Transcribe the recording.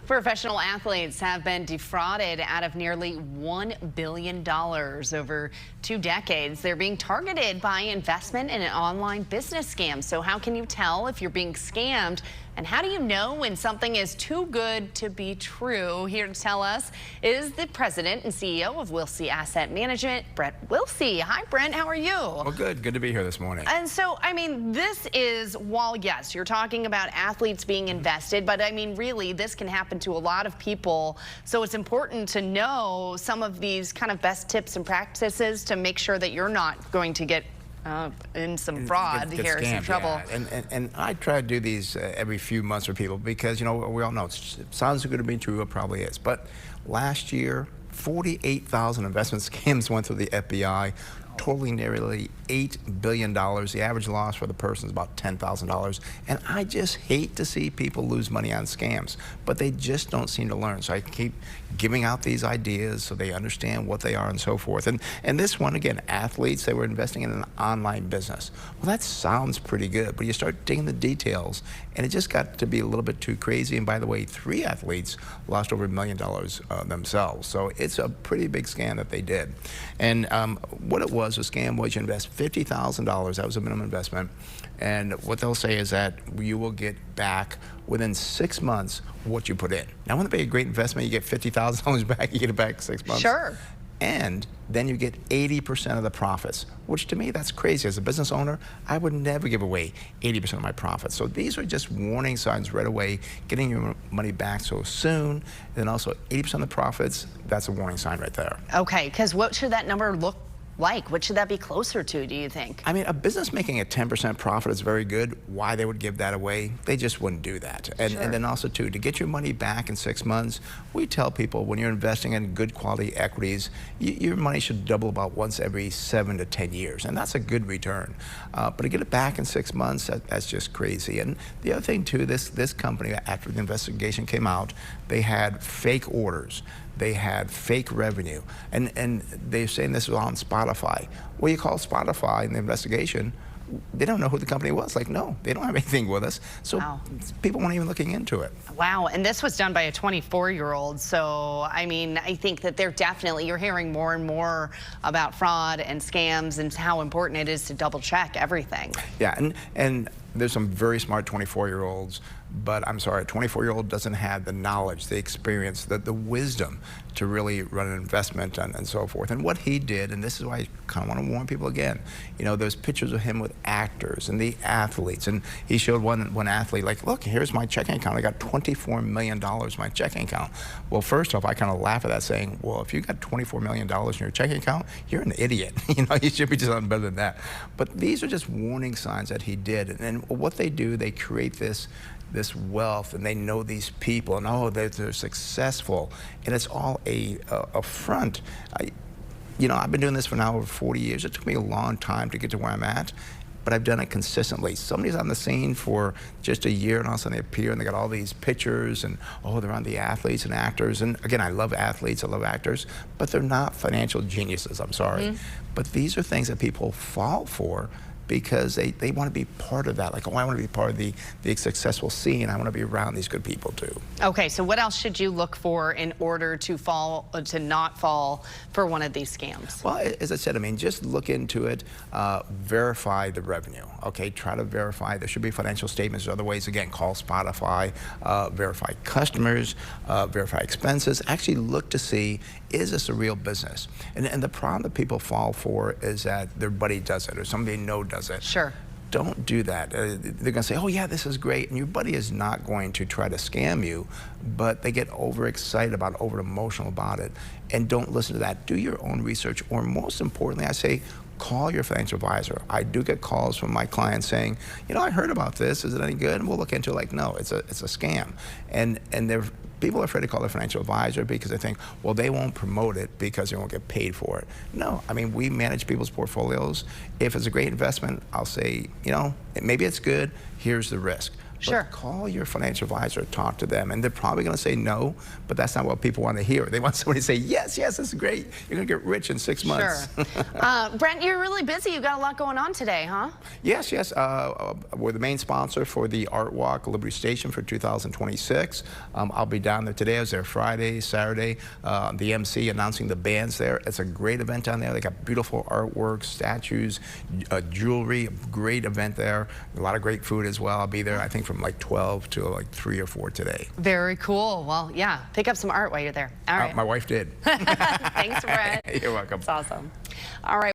Professional athletes have been defrauded out of nearly $1 billion over 2 decades. They're being targeted by investment in an online business scam. So how can you tell if you're being scammed? And how do you know when something is too good to be true? Here to tell us is the president and CEO of Wilsey Asset Management, Brent Wilsey. Hi, Brent. How are you? Well, good. Good to be here this morning. And so, I mean, this is, while yes, you're talking about athletes being invested, but I mean, really, this can happen to a lot of people. So it's important to know some of these kind of best tips and practices to make sure that you're not going to get in some fraud, get some trouble. Yeah. And I try to do these every few months for people because, you know, we all know it sounds good to be true, it probably is. But last year, 48,000 investment scams went through the FBI, totaling nearly $8 billion. The average loss for the person is about $10,000. And I just hate to see people lose money on scams, but they just don't seem to learn. So I keep giving out these ideas so they understand what they are and so forth. And this one, again, athletes, they were investing in an online business. Well, that sounds pretty good, but you start digging the details, and it just got to be a little bit too crazy. And by the way, 3 athletes lost over $1 million themselves. So it's a pretty big scam that they did. And what it was, a scam was you invest $50,000, that was a minimum investment, and what they'll say is that you will get back within 6 months what you put in. Now, wouldn't it be a great investment? You get $50,000 back, you get it back 6 months. Sure. And then you get 80% of the profits, which to me, that's crazy. As a business owner, I would never give away 80% of my profits. So these are just warning signs right away, getting your money back so soon, and then also 80% of the profits, that's a warning sign right there. Okay, because what should that number look like? What should that be closer to, do you think? I mean, a business making a 10% profit is very good. Why they would give that away? They just wouldn't do that. And, sure. And then also, too, to get your money back in 6 months, we tell people when you're investing in good quality equities, your money should double about once every 7 to 10 years. And that's a good return. But to get it back in 6 months, that's just crazy. And the other thing, too, this company, after the investigation came out, they had fake orders. They had fake revenue, and they're saying this was on Spotify. Well, you call Spotify in the investigation, they don't know who the company was. Like, no, they don't have anything with us. So wow. People weren't even looking into it. Wow, and this was done by a 24-year-old. So, I mean, I think that they're definitely, you're hearing more and more about fraud and scams and how important it is to double check everything. Yeah, and there's some very smart 24-year-olds, but I'm sorry, a 24-year-old doesn't have the knowledge, the experience, the wisdom to really run an investment and so forth. And what he did, and this is why I kind of want to warn people again, you know, there's pictures of him with actors and the athletes, and he showed one athlete, like, look, here's my checking account. I got $24 million in my checking account. Well, first off, I kind of laugh at that, saying, well, if you got $24 million in your checking account, you're an idiot. You know, you should be doing better than that. But these are just warning signs that he did. And what they do, they create this wealth, and they know these people, and oh, they're successful, and it's all a front. You know, I've been doing this for now over 40 years. It took me a long time to get to where I'm at, but I've done it consistently. Somebody's on the scene for just a year, and all of a sudden they appear, and they got all these pictures, and oh, they're on the athletes and actors. And again, I love athletes, I love actors, but they're not financial geniuses, I'm sorry. Mm-hmm. But these are things that people fall for because they want to be part of that. Like, oh, I want to be part of the successful scene. I want to be around these good people too. Okay, so what else should you look for in order to not fall for one of these scams? Well, as I said, I mean, just look into it, verify the revenue. Okay, try to verify. There should be financial statements. There's other ways. Again, call Spotify, verify customers, verify expenses. Actually look to see, is this a real business? And the problem that people fall for is that their buddy does it or somebody they know does it. Sure. Don't do that. They're going to say, oh yeah, this is great, and your buddy is not going to try to scam you, but they get overexcited about it, over emotional about it, and don't listen to that. Do your own research, or most importantly, I say, call your financial advisor. I do get calls from my clients saying, you know, I heard about this, is it any good? And we'll look into it. Like, no, it's a scam. And people are afraid to call their financial advisor because they think, well, they won't promote it because they won't get paid for it. No, I mean, we manage people's portfolios. If it's a great investment, I'll say, you know, maybe it's good, here's the risk. Sure. But call your financial advisor, talk to them, and they're probably going to say no, but that's not what people want to hear. They want somebody to say, yes, yes, this is great. You're going to get rich in 6 months. Sure. Brent, you're really busy. You've got a lot going on today, huh? Yes, yes. We're the main sponsor for the Art Walk Liberty Station for 2026. I'll be down there today. I was there Friday, Saturday. The MC announcing the bands there. It's a great event down there. They got beautiful artwork, statues, jewelry. Great event there. A lot of great food as well. I'll be there, I think, from like 12 to like 3 or 4 today. Very cool. Well, yeah, pick up some art while you're there. All right. My wife did. Thanks, Brent. You're welcome. That's awesome. All right.